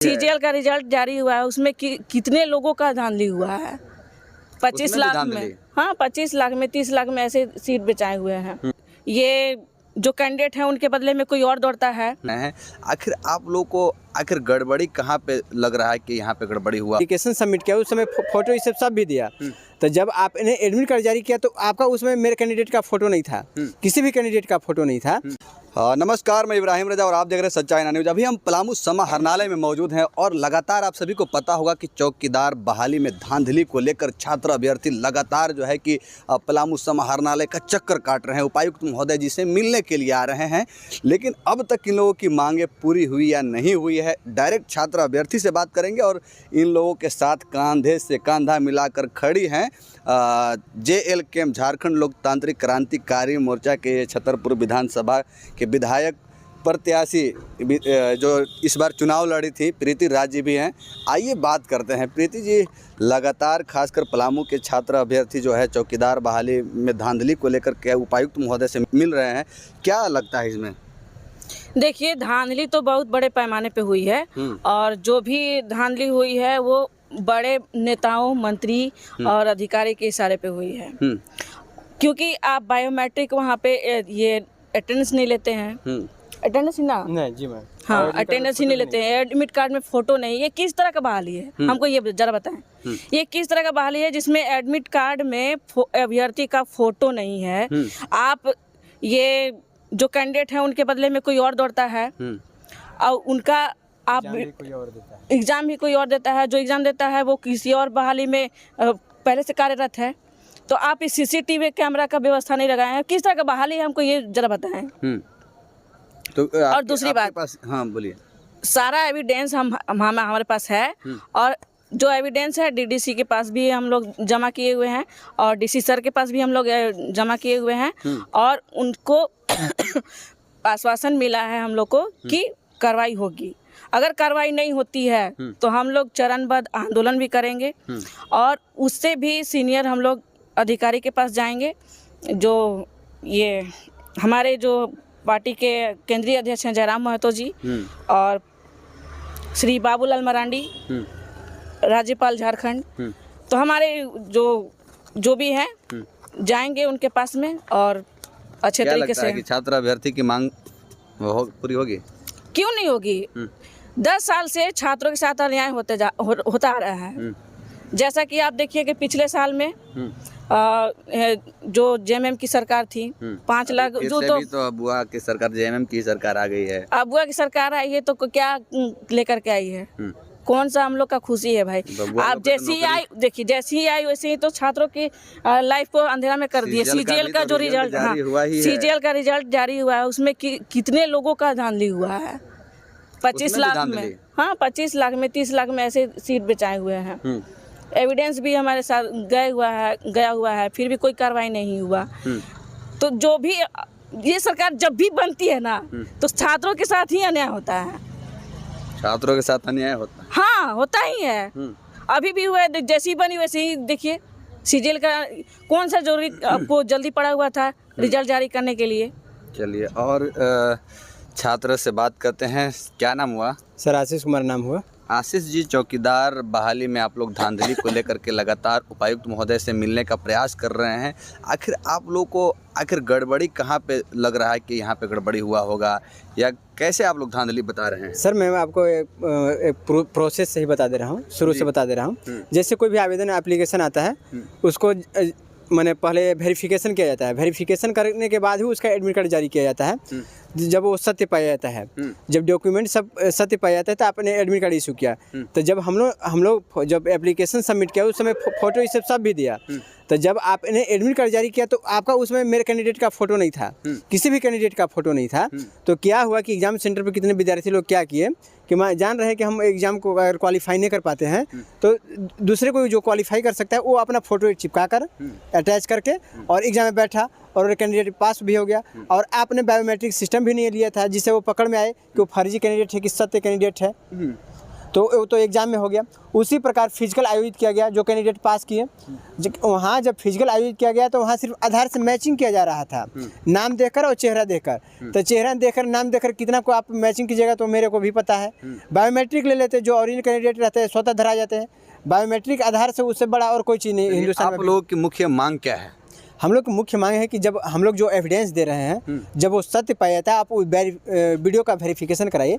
CGL का result जारी हुआ है, उसमें कितने लोगों का धांधली हुआ है। 25 लाख में, हाँ 25 लाख में 30 लाख में ऐसे सीट बेचाए हुए हैं। ये जो कैंडिडेट है उनके बदले में कोई और दौड़ता है। आखिर आप लोगों को आखिर गड़बड़ी कहाँ पे लग रहा है कि यहाँ पे गड़बड़ी हुआ? एप्लीकेशन सबमिट किया, उस समय फोटो ये सब भी दिया। तो जब आपने एडमिट कार्ड जारी किया तो आपका उसमें मेरे कैंडिडेट का फोटो नहीं था, किसी भी कैंडिडेट का फोटो नहीं था। नमस्कार, मैं इब्राहिम रजा और आप देख रहे हैं सच्चाई ना न्यूज। अभी हम पलामू समाहरणालय में मौजूद हैं और लगातार आप सभी को पता होगा कि चौकीदार बहाली में धांधली को लेकर छात्र अभ्यर्थी लगातार जो है कि पलामू समाहरणालय का चक्कर काट रहे हैं। उपायुक्त महोदय जी से मिलने के लिए आ रहे हैं, लेकिन अब तक इन लोगों की मांगे पूरी हुई या नहीं हुई है। डायरेक्ट छात्र अभ्यर्थी से बात करेंगे और इन लोगों के साथ कंधे से कंधा मिलाकर खड़ी हैं JLKM झारखंड लोकतांत्रिक क्रांतिकारी मोर्चा के छतरपुर विधानसभा के विधायक प्रत्याशी जो इस बार चुनाव लड़ी थी, प्रीति राज जी भी हैं। आइए बात करते हैं। प्रीति जी, लगातार खासकर पलामू के छात्र अभ्यर्थी जो है चौकीदार बहाली में धांधली को लेकर के उपायुक्त महोदय से मिल रहे हैं, क्या लगता है इसमें? देखिए, धांधली तो बहुत बड़े पैमाने पे हुई है और जो भी धांधली हुई है वो बड़े नेताओं, मंत्री और अधिकारी के इशारे पे हुई है। क्योंकि आप बायोमेट्रिक वहाँ पे ये अटेंडेंस नहीं लेते हैं। अटेंडेंस ही ना? नहीं जी मैम। हाँ, अटेंडेंस ही नहीं लेते हैं। एडमिट कार्ड में फोटो नहीं। ये किस तरह का बहाली है, हमको ये जरा बताएं। ये किस तरह का बहाली है जिसमें एडमिट कार्ड में अभ्यर्थी का फोटो नहीं है? आप ये जो कैंडिडेट है उनके बदले में कोई और दौड़ता है और उनका आप एग्जाम भी कोई और देता है। जो एग्जाम देता है वो किसी और बहाली में पहले से कार्यरत है। तो आप इस CCTV कैमरा का व्यवस्था नहीं लगाए हैं। किस तरह का बहाली है, हमको ये जरा बताएं। तो और दूसरी बात, हाँ बोलिए। सारा एविडेंस हमारे पास है और जो एविडेंस है DDC के पास भी हम लोग जमा किए हुए हैं और DC सर के पास भी हम लोग जमा किए हुए हैं और उनको आश्वासन मिला है हम लोग को कि कार्रवाई होगी। अगर कार्रवाई नहीं होती है तो हम लोग चरणबद्ध आंदोलन भी करेंगे और उससे भी सीनियर हम लोग अधिकारी के पास जाएंगे। जो ये हमारे जो पार्टी के केंद्रीय अध्यक्ष हैं जयराम महतो जी और श्री बाबूलाल मरांडी, राज्यपाल झारखंड, तो हमारे जो भी हैं जाएंगे उनके पास में और अच्छे तरीके से। कि छात्र अभ्यर्थी की मांग पूरी होगी? क्यों नहीं होगी? 10 साल से छात्रों के साथ अन्याय होता आ रहा है। जैसा कि आप देखिए कि पिछले साल में जो JMM की सरकार थी 5 लाख जो तो अबुआ की सरकार, JMM की सरकार आ गई है। अबुआ की सरकार आई है तो क्या लेकर के आई है? कौन सा हम लोग का खुशी है भाई? आप जैसी आई, देखिए जैसी आई वैसे ही तो छात्रों की लाइफ को अंधेरा में कर दिए। CGL का जो रिजल्ट, हाँ CGL का रिजल्ट जारी हुआ है, उसमें कितने लोगों का धांधली हुआ है। 25 लाख में, हाँ 25 लाख में 30 लाख में ऐसे सीट बेचाए हुए हैं। एविडेंस भी हमारे साथ गया हुआ है, फिर भी कोई कार्रवाई नहीं हुआ। तो जो भी ये सरकार जब भी बनती है ना तो छात्रों के साथ ही अन्याय होता है। छात्रों के साथ अन्याय होता है? हाँ, होता ही है। अभी भी हुआ है, जैसी बनी वैसे ही। देखिए CGL का कौन सा जरूरी आपको जल्दी पड़ा हुआ था रिजल्ट जारी करने के लिए? चलिए और छात्र से बात करते हैं। क्या नाम हुआ? सर आशीष कुमार नाम हुआ। आशीष जी, चौकीदार बहाली में आप लोग धांधली को लेकर के लगातार उपायुक्त महोदय से मिलने का प्रयास कर रहे हैं। आखिर आप लोग को आखिर गड़बड़ी कहाँ पे लग रहा है कि यहाँ पे गड़बड़ी हुआ होगा, या कैसे आप लोग धांधली बता रहे हैं? सर मैं आपको एक प्रोसेस से ही बता दे रहा हूँ, शुरू से बता दे रहा हूँ। जैसे कोई भी आवेदन एप्लीकेशन आता है उसको मैंने पहले वेरिफिकेशन किया जाता है। वेरिफिकेशन करने के बाद ही उसका एडमिट कार्ड जारी किया जाता है। जब वो सत्य पाया जाता है, जब डॉक्यूमेंट सब सत्य पाया जाता है तो आपने एडमिट कार्ड इशू किया। तो जब हम लोग जब एप्लीकेशन सबमिट किया उस समय फोटो ये सब भी दिया। तो जब आपने एडमिट कार्ड जारी किया तो आपका उसमें मेरे कैंडिडेट का फोटो नहीं था, किसी भी कैंडिडेट का फोटो नहीं था। तो क्या हुआ कि एग्जाम सेंटर पर कितने विद्यार्थी लोग क्या किए कि मैं जान रहे हैं कि हम एग्जाम को अगर क्वालिफाई नहीं कर पाते हैं तो दूसरे को जो क्वालिफाई कर सकता है वो अपना फोटो चिपका कर अटैच करके और एग्जाम में बैठा और कैंडिडेट पास भी हो गया। और आपने बायोमेट्रिक सिस्टम भी नहीं लिया था जिससे वो पकड़ में आए कि वो फर्जी कैंडिडेट है कि सत्य कैंडिडेट है। तो एग्ज़ाम में हो गया। उसी प्रकार फिजिकल आयोजित किया गया, जो कैंडिडेट पास किए, वहाँ जब फिजिकल आयोजित किया गया तो वहाँ सिर्फ आधार से मैचिंग किया जा रहा था, नाम देखकर और चेहरा देखकर। तो चेहरा देखकर नाम देखकर कितना को आप मैचिंग कीजिएगा तो मेरे को भी पता है। बायोमेट्रिक ले लेते, जो ओरिजिनल कैंडिडेट रहते हैं स्वतः धरा जाते हैं। बायोमेट्रिक आधार से उससे बड़ा और कोई चीज़ नहीं हिंदुस्तान आप में। लोगों की मुख्य मांग क्या है? हम लोग की मुख्य मांग है कि जब हम लोग जो एविडेंस दे रहे हैं, जब वो सत्य पाया जाता है, आप वीडियो का वेरिफिकेशन कराइए।